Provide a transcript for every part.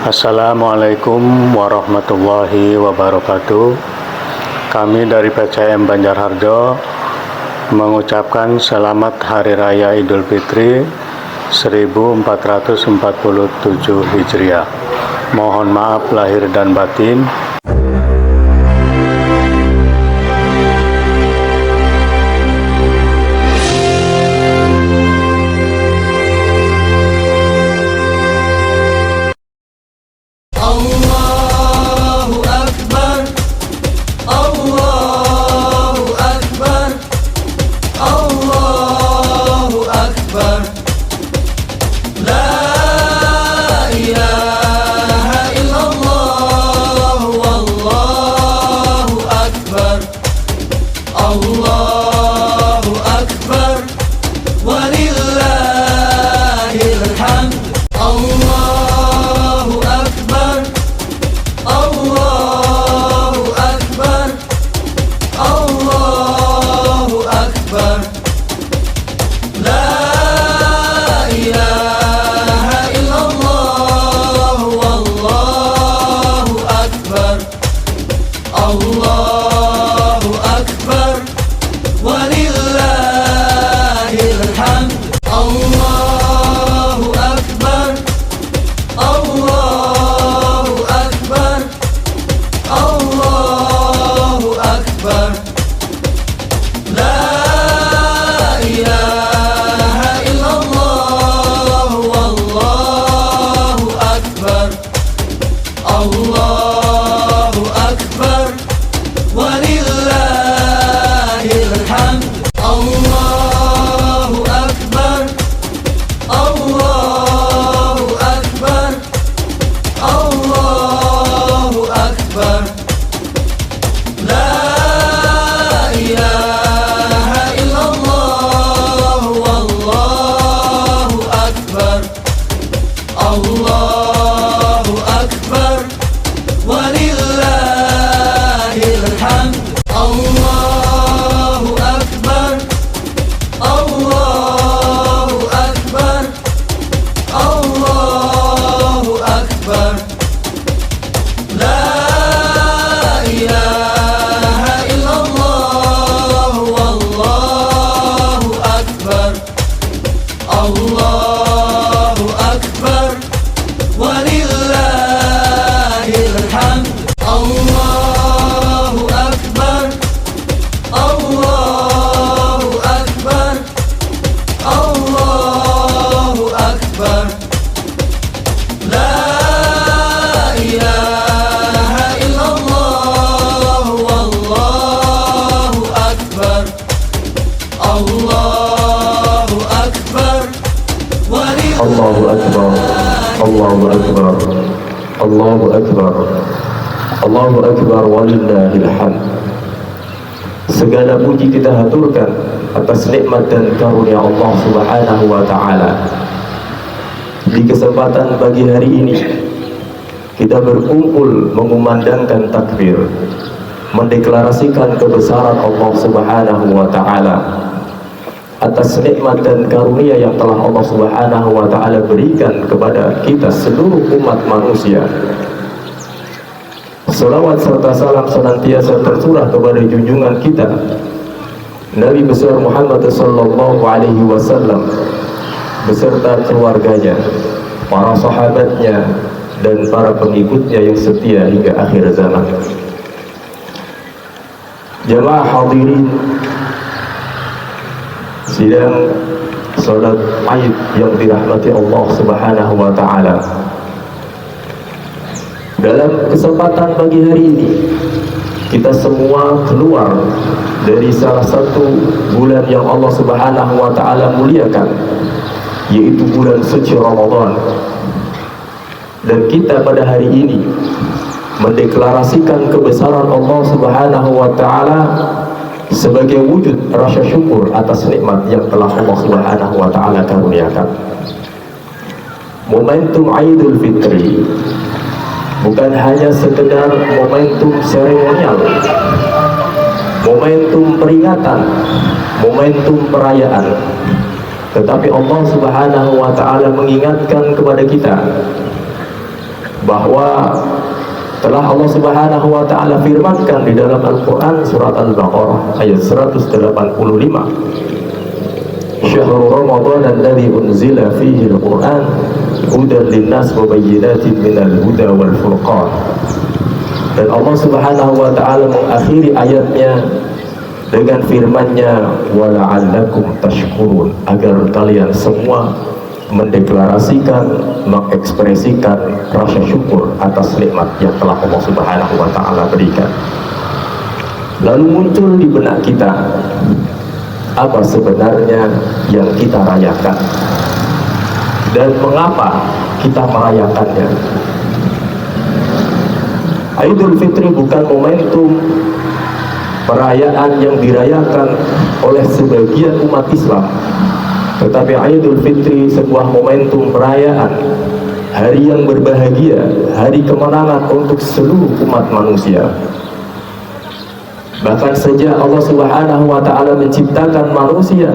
Assalamualaikum warahmatullahi wabarakatuh. Kami dari PCM Banjarharjo mengucapkan selamat Hari Raya Idul Fitri 1447 Hijriah. Mohon maaf lahir dan batin. Allahu Akbar, Allahu Akbar, Allahu Akbar, Allahu Akbar, walillahil hamd. Segala puji kita haturkan atas nikmat dan karunia Allah Subhanahu wa Ta'ala. Di kesempatan pagi hari ini kita berkumpul mengumandangkan takbir, mendeklarasikan kebesaran Allah Subhanahu wa Ta'ala atas nikmat dan karunia yang telah Allah Subhanahu wa Ta'ala berikan kepada kita seluruh umat manusia. Salawat serta salam senantiasa tercurah kepada junjungan kita Nabi besar Muhammad sallallahu alaihi wasallam beserta keluarganya, para sahabatnya dan para pengikutnya yang setia hingga akhir zaman. Jamaah hadirin sidang salat Aid yang dirahmati Allah Subhanahu wa Ta'ala. Dalam kesempatan pagi hari ini kita semua keluar dari salah satu bulan yang Allah Subhanahu wa Ta'ala muliakan, yaitu bulan suci Ramadan. Dan kita pada hari ini mendeklarasikan kebesaran Allah Subhanahu wa Ta'ala sebagai wujud rasa syukur atas nikmat yang telah Allah Subhanahu wa Ta'ala karuniakan. Momentum Idul Fitri bukan hanya sekedar momentum seremonial, momentum peringatan, momentum perayaan, tetapi Allah Subhanahu wa Ta'ala mengingatkan kepada kita bahwa telah Allah Subhanahu wa taala firmankan di dalam Al-Qur'an surat Al-Baqarah ayat 185, Syahrul Ramadan alladzi unzila fihi al-Qur'an hudan lin-nas wa bayyinatin minal huda wal furqan. Dan Allah Subhanahu wa taala mengakhiri ayatnya dengan firman-Nya wa la'allakum tashkurun, agar kalian semua mendeklarasikan, mengekspresikan rasa syukur atas nikmat yang telah Allah Subhanahu wa taala berikan. Lalu muncul di benak kita, apa sebenarnya yang kita rayakan dan mengapa kita merayakannya? Idul Fitri bukan momentum perayaan yang dirayakan oleh sebagian umat Islam, tetapi Idul Fitri sebuah momentum perayaan hari yang berbahagia, hari kemenangan untuk seluruh umat manusia. Bahkan sejak Allah Subhanahu wa taala menciptakan manusia,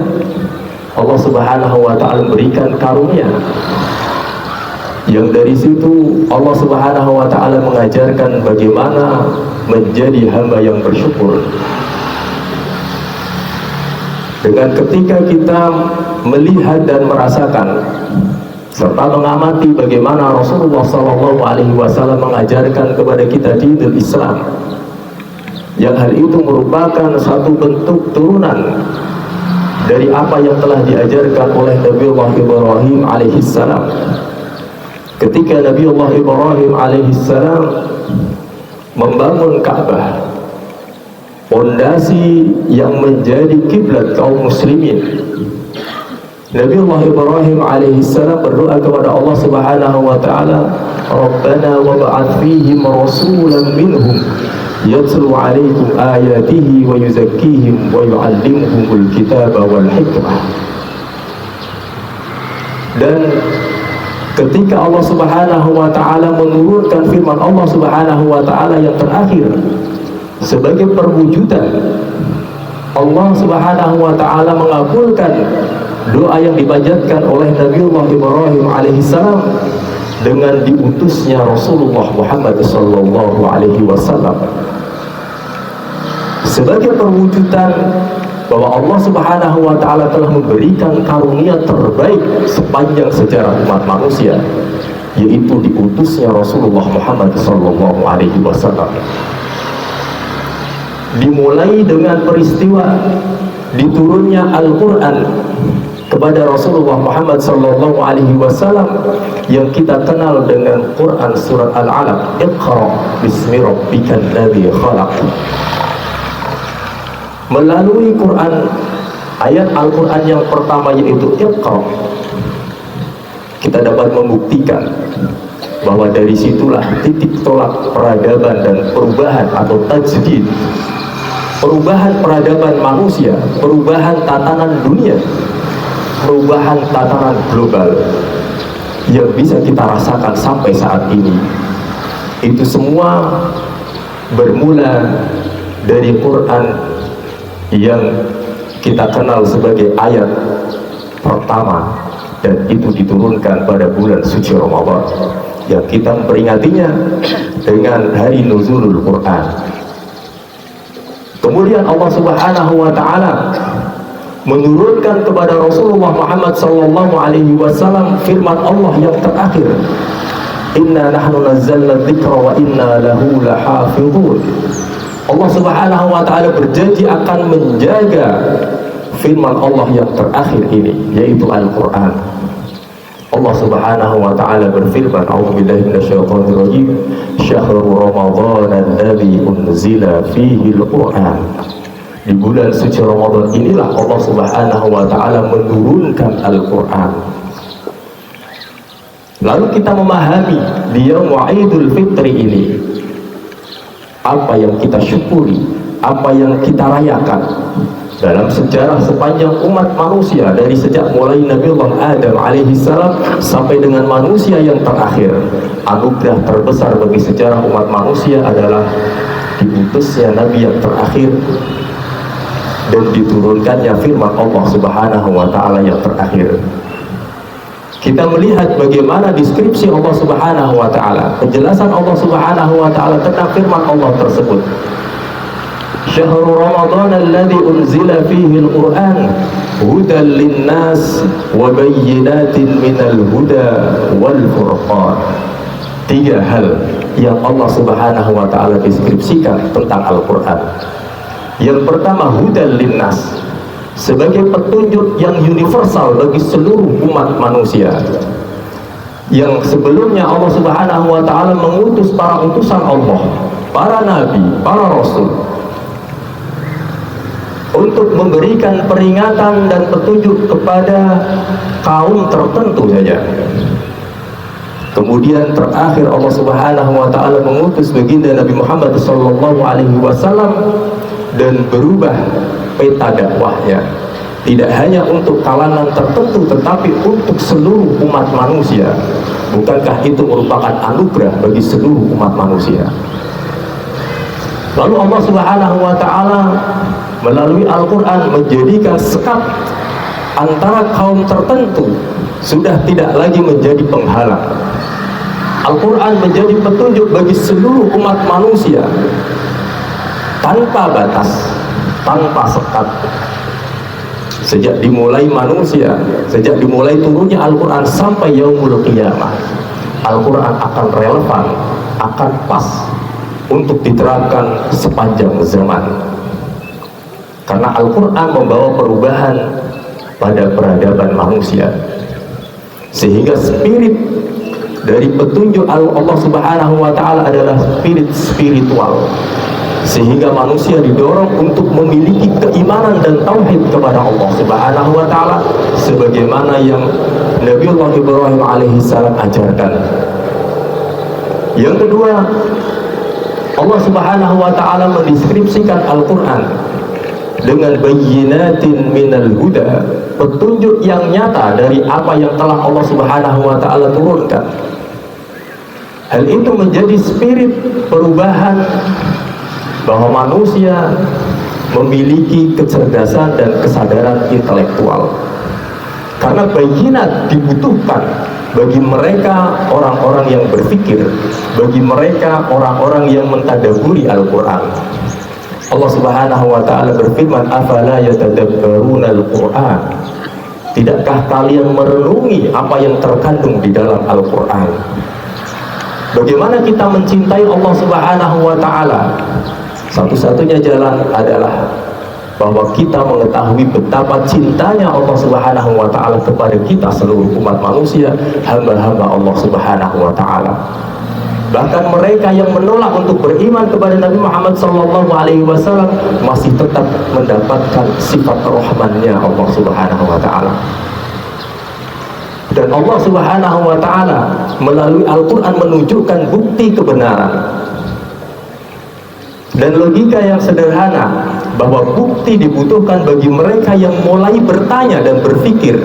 Allah Subhanahu wa taala memberikan karunia, yang dari situ Allah Subhanahu wa taala mengajarkan bagaimana menjadi hamba yang bersyukur. Dengan ketika kita melihat dan merasakan serta mengamati bagaimana Rasulullah SAW mengajarkan kepada kita dinul Islam, yang hal itu merupakan satu bentuk turunan dari apa yang telah diajarkan oleh Nabiullah Ibrahim alaihissalam. Ketika Nabiullah Ibrahim alaihissalam membangun Ka'bah, pondasi yang menjadi kiblat kaum muslimin, Nabiullah Ibrahim alaihissalam berdoa kepada Allah Subhanahu wa taala, Rabbana wab'ath fihim rasulan minhum yatlu 'alaikum ayatihi wa yuzakkihim wa yu'allimuhumul kitaba wal hikmah. Dan ketika Allah Subhanahu wa taala menurunkan firman Allah Subhanahu wa taala yang terakhir sebagai perwujudan, Allah Subhanahu wa taala mengabulkan doa yang dipanjatkan oleh Nabiullah Ibrahim alaihissalam dengan diutusnya Rasulullah Muhammad sallallahu alaihi wasallam sebagai perwujudan bahwa Allah Subhanahu wa taala telah memberikan karunia terbaik sepanjang sejarah umat manusia, yaitu diutusnya Rasulullah Muhammad sallallahu alaihi wasallam. Dimulai dengan peristiwa diturunnya Al-Qur'an kepada Rasulullah Muhammad sallallahu alaihi wasallam yang kita kenal dengan Quran surat Al-Alaq, Iqra bismi rabbikal ladzi khalaq. Melalui Quran, ayat Al-Quran yang pertama yaitu Iqra, kita dapat membuktikan bahwa dari situlah titik tolak peradaban dan perubahan atau tajdid, perubahan peradaban manusia, perubahan tatanan dunia, perubahan tatanan global yang bisa kita rasakan sampai saat ini. Itu semua bermula dari Quran yang kita kenal sebagai ayat pertama, dan itu diturunkan pada bulan suci Ramadan yang kita memperingatinya dengan hari nuzulul Quran. Kemudian Allah Subhanahu wa taala menurunkan kepada Rasulullah Muhammad sallallahu alaihi wasallam firman Allah yang terakhir, Inna nahnu nazzalna dzikra wa inna lahu lahafizun. Allah Subhanahu wa taala berjanji akan menjaga firman Allah yang terakhir ini, yaitu Al-Qur'an. Allah Subhanahu wa taala berfirman, A'udzubillahi minasyaitonir rajim, Syahrul Ramadan alladzi unzila fihi al-Qur'an. Di bulan suci Ramadan inilah Allah Subhanahu wa taala menurunkan Al-Qur'an. Lalu kita memahami di Yaum Idul Fitri ini, apa yang kita syukuri, apa yang kita rayakan dalam sejarah sepanjang umat manusia, dari sejak mulai Nabiullah Adam alaihissalam sampai dengan manusia yang terakhir. Anugerah terbesar bagi sejarah umat manusia adalah diutusnya Nabi yang terakhir dan diturunkannya firman Allah Subhanahu wa taala yang terakhir. kita melihat bagaimana deskripsi Allah Subhanahu wa taala, penjelasan Allah Subhanahu wa taala tentang firman Allah tersebut. Syahrul Ramadan alladzi unzila fihi al-Qur'an hudan lin-nas wa bayyinatin minal huda wal furqan. 3 hal yang Allah Subhanahu wa taala deskripsikan tentang Al-Qur'an. Yang pertama, hudan lin-nas, sebagai petunjuk yang universal bagi seluruh umat manusia. Yang sebelumnya Allah Subhanahu wa taala mengutus para utusan Allah, para nabi, para rasul, untuk memberikan peringatan dan petunjuk kepada kaum tertentu saja. Kemudian terakhir Allah Subhanahu wa taala mengutus baginda Nabi Muhammad sallallahu alaihi wasallam dan berubah peta dakwahnya, tidak hanya untuk kalangan tertentu tetapi untuk seluruh umat manusia. Bukankah itu merupakan anugerah bagi seluruh umat manusia? Lalu Allah Subhanahu wa taala melalui Al-Qur'an menjadikan sekat antara kaum tertentu sudah tidak lagi menjadi penghalang. Al-Qur'an menjadi petunjuk bagi seluruh umat manusia tanpa batas, tanpa sekat. Sejak dimulai manusia, sejak dimulai turunnya Al-Quran sampai yaumul qiyamah, Al-Quran akan relevan, akan pas untuk diterapkan sepanjang zaman. Karena Al-Quran membawa perubahan pada peradaban manusia, sehingga spirit dari petunjuk Allah Subhanahu wa taala adalah spirit spiritual, sehingga manusia didorong untuk memiliki keimanan dan tauhid kepada Allah Subhanahu wa taala sebagaimana yang Nabiullah Ibrahim alaihissalam ajarkan. Yang kedua, Allah Subhanahu wa taala mendeskripsikan Al-Qur'an dengan bayyinatin minal huda, petunjuk yang nyata dari apa yang telah Allah Subhanahu wa taala turunkan. Hal itu menjadi spirit perubahan bahwa manusia memiliki kecerdasan dan kesadaran intelektual. Karena bayinat dibutuhkan bagi mereka orang-orang yang berpikir, bagi mereka orang-orang yang mentadaburi Al-Quran. Allah Subhanahu wa taala berfirman, afala yatadabbaruna al-Quran, tidakkah kalian merenungi apa yang terkandung di dalam Al-Quran? Bagaimana kita mencintai Allah Subhanahu wa taala? Satu-satunya jalan adalah bahwa kita mengetahui betapa cintanya Allah Subhanahu wa taala kepada kita seluruh umat manusia, hamba-hamba Allah Subhanahu wa taala. Bahkan mereka yang menolak untuk beriman kepada Nabi Muhammad sallallahu alaihi wasallam masih tetap mendapatkan sifat rahmannya Allah Subhanahu wa taala. Dan Allah Subhanahu wa taala melalui Al-Qur'an menunjukkan bukti kebenaran dan logika yang sederhana bahwa bukti dibutuhkan bagi mereka yang mulai bertanya dan berpikir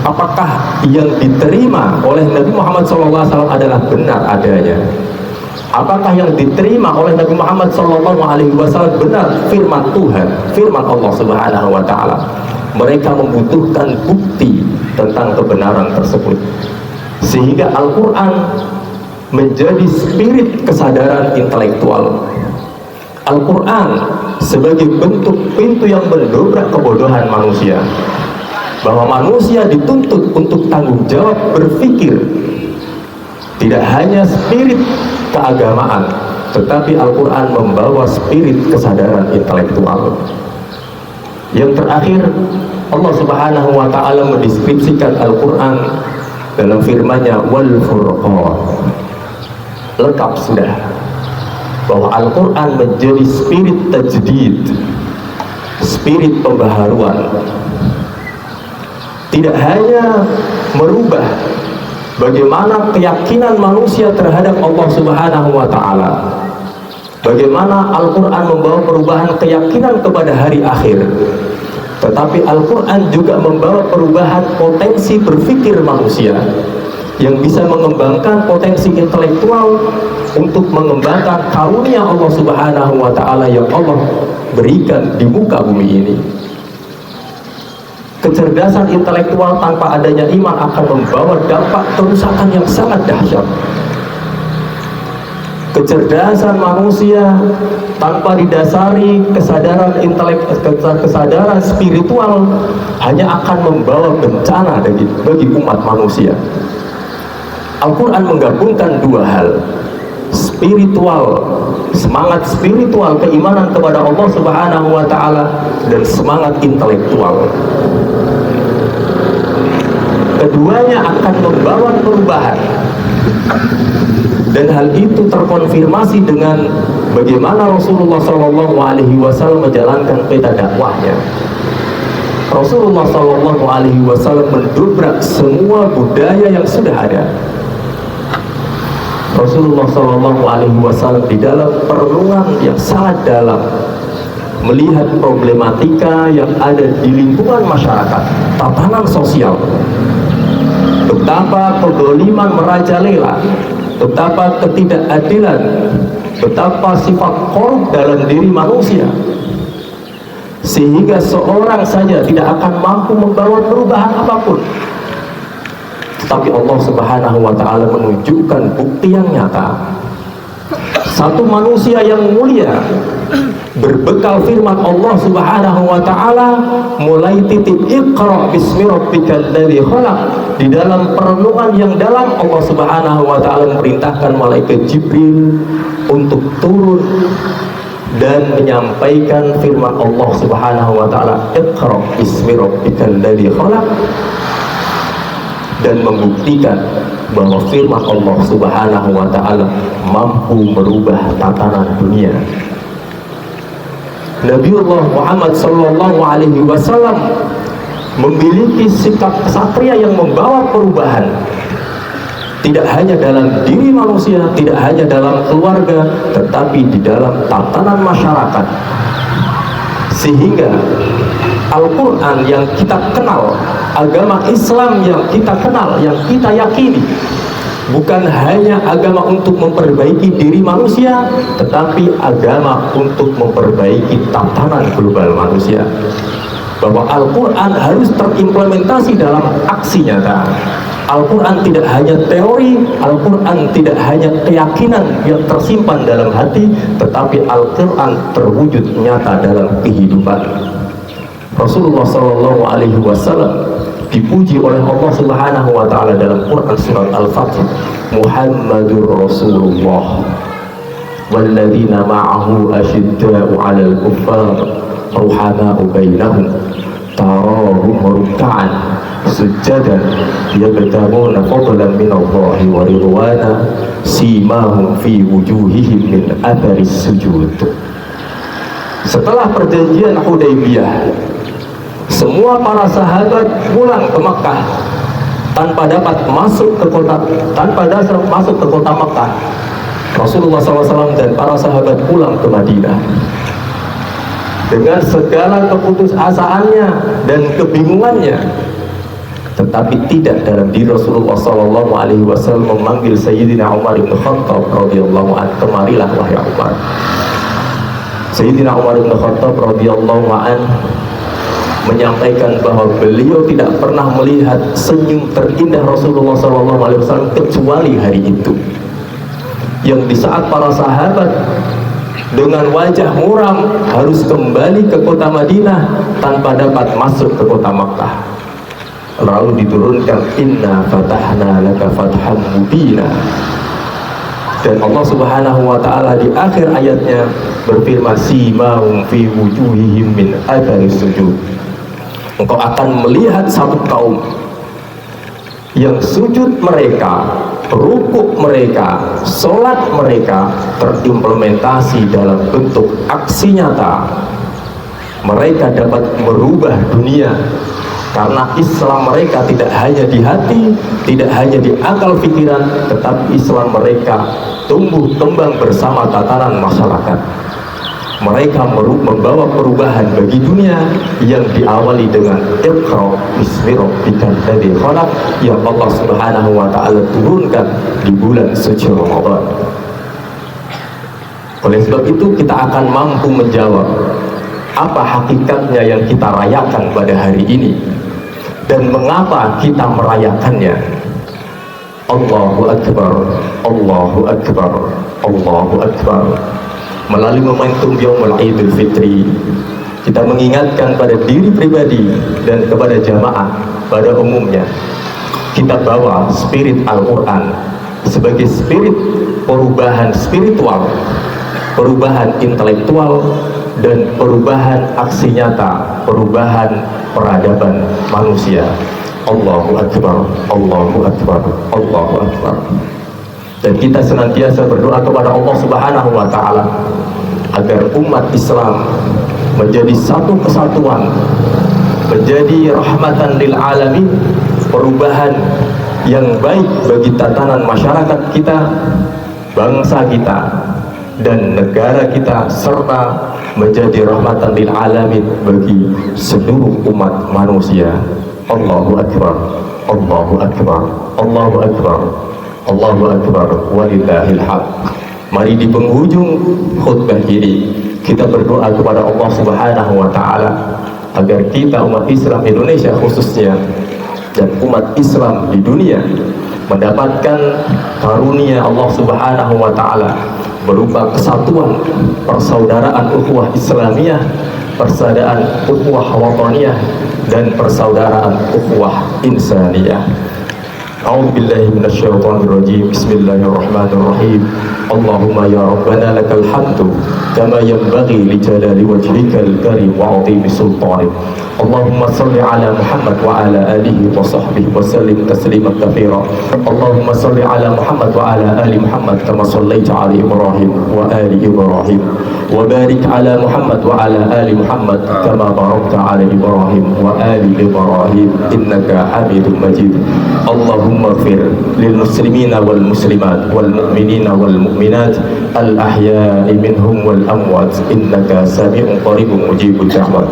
apakah yang diterima oleh Nabi Muhammad SAW adalah benar adanya, apakah yang diterima oleh Nabi Muhammad SAW benar firman Tuhan, firman Allah Subhanahu wa taala. Mereka membutuhkan bukti tentang kebenaran tersebut, sehingga Al-Quran menjadi spirit kesadaran intelektual. Al-Quran sebagai bentuk pintu yang mendobrak kebodohan manusia, bahwa manusia dituntut untuk tanggung jawab berpikir, tidak hanya spirit keagamaan, tetapi Al-Quran membawa spirit kesadaran intelektual. Yang terakhir, Allah Subhanahu wa taala mendeskripsikan Al-Quran dalam firman-Nya wal furqan. Lengkap sudah bahwa Al-Quran menjadi spirit tajdid, spirit pembaharuan. Tidak hanya merubah bagaimana keyakinan manusia terhadap Allah Subhanahu wa taala, bagaimana Al-Quran membawa perubahan keyakinan kepada hari akhir, tetapi Al-Quran juga membawa perubahan potensi berpikir manusia yang bisa mengembangkan potensi intelektual untuk mengembangkan karunia Allah Subhanahu wa taala yang Allah berikan di muka bumi ini. Kecerdasan intelektual tanpa adanya iman akan membawa dampak kerusakan yang sangat dahsyat. Kecerdasan manusia tanpa didasari kesadaran kesadaran spiritual hanya akan membawa bencana bagi umat manusia. Al-Quran menggabungkan dua hal, spiritual, semangat spiritual, keimanan kepada Allah Subhanahu wa Ta'ala, dan semangat intelektual. Keduanya akan membawa perubahan, dan hal itu terkonfirmasi dengan bagaimana Rasulullah SAW menjalankan peta dakwahnya. Rasulullah SAW mendobrak semua budaya yang sudah ada. Rasulullah SAW di dalam perenungan yang sangat dalam melihat problematika yang ada di lingkungan masyarakat, tatanan sosial, betapa kedoliman merajalela, betapa ketidakadilan, betapa sifat korup dalam diri manusia, sehingga seorang saja tidak akan mampu membawa perubahan apapun. Tapi Allah Subhanahu wa Ta'ala menunjukkan bukti yang nyata. Satu manusia yang mulia berbekal firman Allah Subhanahu wa Ta'ala, mulai titik Iqra bismi rabbikal ladzi khalaq, di dalam perenungan yang dalam Allah Subhanahu wa Ta'ala memerintahkan malaikat Jibril untuk turun dan menyampaikan firman Allah Subhanahu wa Ta'ala, Iqra bismi rabbikal ladzi khalaq, dan membuktikan bahwa firman Allah Subhanahu wa Ta'ala mampu merubah tatanan dunia. Nabiullah Muhammad sallallahu alaihi wasallam memiliki sikap kesatria yang membawa perubahan, tidak hanya dalam diri manusia, tidak hanya dalam keluarga, tetapi di dalam tatanan masyarakat. Sehingga Al-Quran yang kita kenal, agama Islam yang kita kenal, yang kita yakini, bukan hanya agama untuk memperbaiki diri manusia, tetapi agama untuk memperbaiki tatanan global manusia. Bahwa Al-Quran harus terimplementasi dalam aksi nyata. Al-Quran tidak hanya teori, Al-Quran tidak hanya keyakinan yang tersimpan dalam hati, tetapi Al-Quran terwujud nyata dalam kehidupan. Rasulullah Sallallahu Alaihi Wasallam dipuji oleh Allah Subhanahu Wa Taala dalam Quran surat Al-Fatih, Muhammadur Rasulullah walladzina ma'ahu asyidda'u 'alal kuffar ruhama'u bainahum tarahum ruk'an sujjadan yabtaguna fadlan minallahi wa ridwana simahum fi wujuhihim min atharis sujud. Setelah perjanjian Hudaybiyah, semua para sahabat pulang ke Mekah tanpa dapat masuk ke kota, masuk ke kota Mekah. Rasulullah SAW dan para sahabat pulang ke Madinah dengan segala keputusasaannya dan kebingungannya, tetapi tidak dalam diri Rasulullah SAW memanggil Sayyidina Umar bin Khattab radhiyallahu anhu, kemarilah wahai Umar. Sayyidina Umar bin Khattab radhiyallahu anhu menyampaikan bahwa beliau tidak pernah melihat senyum terindah Rasulullah SAW kecuali hari itu, yang di saat para sahabat dengan wajah muram harus kembali ke kota Madinah tanpa dapat masuk ke kota Makkah, lalu diturunkan inna fatahna laka fatham mubina, dan Allah Subhanahu wa Ta'ala di akhir ayatnya berfirman simahum fi wujuhihim min atharis sujud. Engkau akan melihat satu kaum yang sujud mereka, rukuk mereka, sholat mereka terimplementasi dalam bentuk aksi nyata. Mereka dapat merubah dunia karena Islam mereka tidak hanya di hati, tidak hanya di akal pikiran, tetapi Islam mereka tumbuh kembang bersama tatanan masyarakat. Mereka membawa perubahan bagi dunia yang diawali dengan Iqra bismi rabbikal ladzi khalaq yang Allah Subhanahu wa Ta'ala turunkan di bulan suci Ramadan. Oleh sebab itu kita akan mampu menjawab apa hakikatnya yang kita rayakan pada hari ini. dan mengapa kita merayakannya. Allahu Akbar, Allahu Akbar, Allahu Akbar. Melalui momentum Yaumul Idul Fitri, kita mengingatkan pada diri pribadi dan kepada jamaah pada umumnya. Kita bawa spirit Al-Quran sebagai spirit perubahan spiritual, perubahan intelektual, dan perubahan aksi nyata, perubahan peradaban manusia. Allahu Akbar, Allahu Akbar, Allahu Akbar. Dan kita senantiasa berdoa kepada Allah Subhanahu wa Ta'ala agar umat Islam menjadi satu kesatuan, menjadi rahmatan lil alamin, perubahan yang baik bagi tatanan masyarakat kita, bangsa kita, dan negara kita, serta menjadi rahmatan lil alamin bagi seluruh umat manusia. Allahu Akbar, Allahu Akbar, Allahu Akbar, Allahu Akbar, walillahil hamd. Mari di penghujung khutbah ini kita berdoa kepada Allah Subhanahu wa Ta'ala agar kita umat Islam Indonesia khususnya dan umat Islam di dunia mendapatkan karunia Allah Subhanahu wa Ta'ala berupa kesatuan, persaudaraan ukhuwah Islamiyah, persaudaraan ukhuwah wataniyah, dan persaudaraan ukhuwah insaniyah. A'udzu billahi minasyaitonir rajim. Bismillahirrahmanirrahim. Allahumma ya rabbana lakal hamdu kama yanbaghi li jalali wajhikal karim wa 'azimi sultanik. Allahumma salli ala Muhammad wa ala alihi wa sahbihi wa sallim tasliman katsira. Allahumma salli ala Muhammad wa ala ali Muhammad kama sallaita ala Ibrahim wa ali Ibrahim wa barik ala Muhammad wa ala ali Muhammad kama barakta ala Ibrahim wa ali Ibrahim innaka Hamidum Majid. Allahumma ighfir lil muslimina wal muslimat wal mu'minina wal mu'minat al ahya'i minhum wal amwat innaka sami'un qaribun mujibud da'wat.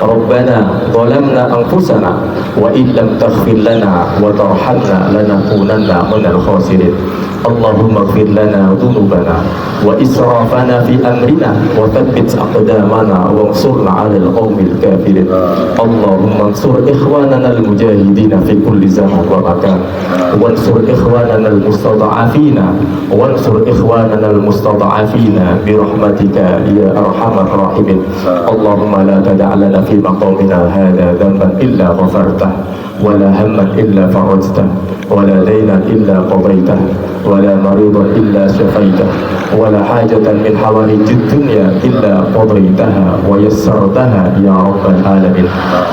Rabbana zalamna anfusana wa in lam taghfir lana wa tarhamna lanakunanna minal khasirin. Allahumma ighfir lana dhunubana wa israfana fi amrina wa thabbit aqdamana wa ansurna 'alal qaumil kafirin. Allahumma ansur ikhwanana al-mujahidin fi kulli zaman wa makan wa ansur ikhwanana al-mustada'afina wa ansur ikhwanana al-mustada'afina bi rahmatika ya arhamar rahimin. Allahumma la tada' lana fi maqamina hadha dhanban illa ghafartah wa la hamman illa farajtah wa la daynan illa qadaytah ولا مريضا إلا شفيته ولا حاجة من حوائج الدنيا إلا قضيتها ويسرتها يا رب العالمين.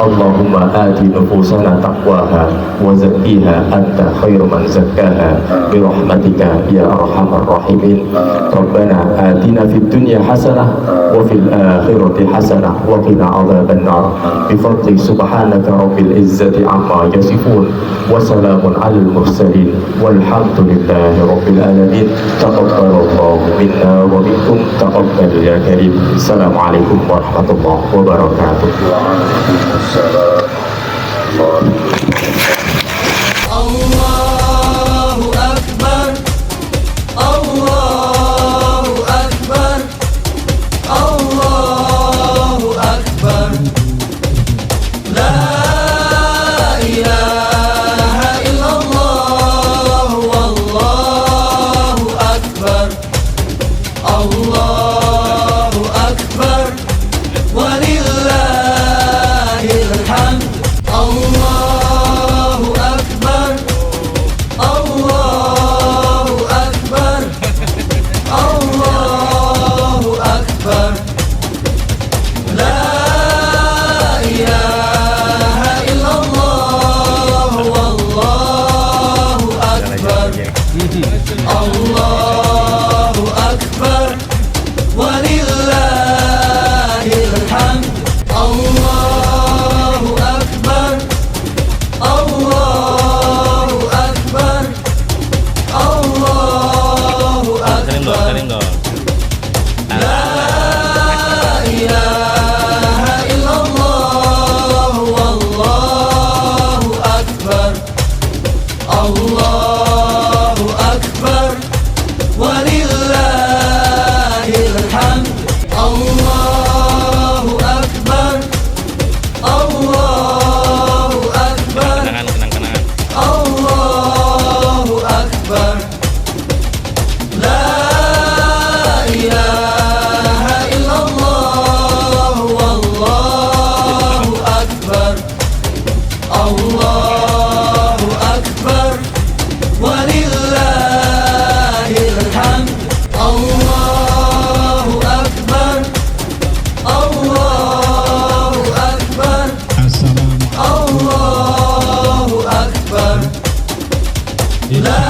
اللهم آت نفوسنا تقواها وزكيها أنت خير من زكاها برحمتك يا أرحم الراحمين. ربنا آتنا في الدنيا حسنة وفي الآخرة حسنة وقنا عذاب النار بفضل سبحانك رب العزة عما يصفون وسلام على المرسلين والحمد لله رب العالمين. تقبل الله منا ومنكم تقبل يا كريم. السلام عليكم ورحمة الله وبركاته. الله أكبر الله أكبر الله أكبر لا إله إلا الله والله أكبر الله أكبر ولله الحمد. الله أكبر الله أكبر الله أكبر لا إله إلا الله والله أكبر الله أكبر ولله الحمد. الله أكبر الله أكبر الله أكبر لا إله إلا الله والله أكبر الله أكبر ولله الحمد. الله أكبر الله أكبر walillahil hamd. Allahu akbar, Allahu akbar, Allahu akbar. La